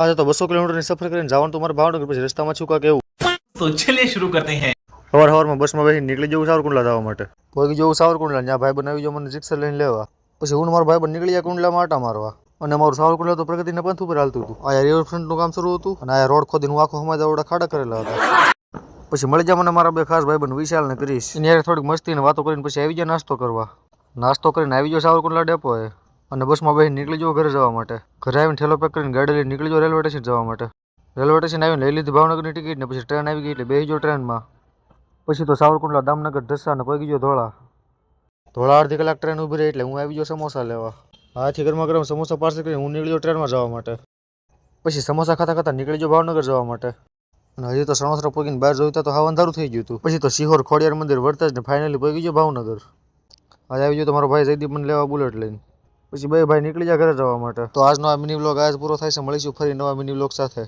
આજે તો 200 કિલોમીટરની સફર કરીને જવાનું તો મારે ભાવનગર, પછી રસ્તામાં છું કાંક એવું. तो चलिए शुरू करते हैं। સવારમાં બસમાં બેસીને નીકળી જવું સાવરકુંડલા જવા માટે. પહોંચી જવું સાવરકુંડલા, ત્યાં ભાઈ બનાવી જો મને રિક્ષા લઈને લેવા. પછી હું ને મારો ભાઈ નીકળી ગયા કુંડલામાં આટા મારવા. અને મારું સાવરકુંડલા તો પ્રગતિના પંથ ઉપર હાલતું હતું. આ રિવરફ્રન્ટનું કામ શરૂ હતું અને આ રોડ ખોદીને હું આખો સમાજ આવડા ખાડા કરેલા હતા. પછી મળી જાય મને મારા બે ખાસ ભાઈબંધ વિશાલ ને ક્રિશ. એની હારે થોડીક મસ્તી ને વાતો કરીને પછી આવી જાય નાસ્તો કરવા. નાસ્તો કરીને આવી જાવ સાવરકુંડલા ડેપોએ અને બસમાં બેસીને નીકળી જાવ ઘરે જવા માટે. ઘરે આવીને ઠેલો પેક કરીને ગાડી લઈને નીકળી જાવ રેલવે સ્ટેશન જવા માટે. રેલવે સ્ટેશન આવીને લઈ લીધી ભાવનગરની ટિકિટ ને પછી ટ્રેન આવી ગઈ એટલે બેસી જાવ ટ્રેનમાં. પછી તો સાવરકુંડલા, દામનગર, ઢસા ને પહોંચી ગયો ધોળા. ધોળા અડધી કલાક ટ્રેન ઊભી રહી એટલે હું આવી ગયો સમોસા લેવા. હાથી ગરમા ગરમ સમોસા પાર્સલ કરીને હું નીકળી જાઉં ટ્રેનમાં જવા માટે. પછી સમોસા ખાતા ખાતા નીકળી જાઉં ભાવનગર જવા માટે. અને હજી તો સણોસરા પહોંચીને બહાર જોઈતા તો હાવ અંધારું થઈ ગયું હતું. પછી તો સિહોર, ખોડિયાર મંદિર, વરતેજ ને ફાઇનલી પહોંચી ગયો ભાવનગર. આજે આવી ગયો તો મારો ભાઈ જયદીપ મને લેવા બુલેટ લઈને. પછી બે ભાઈ નીકળી જાય ઘરે જવા માટે. તો આજનો આ મિની વ્લોગ આજ પૂરો થાય છે. મળીશું ફરી નવા મિની વ્લોગ સાથે.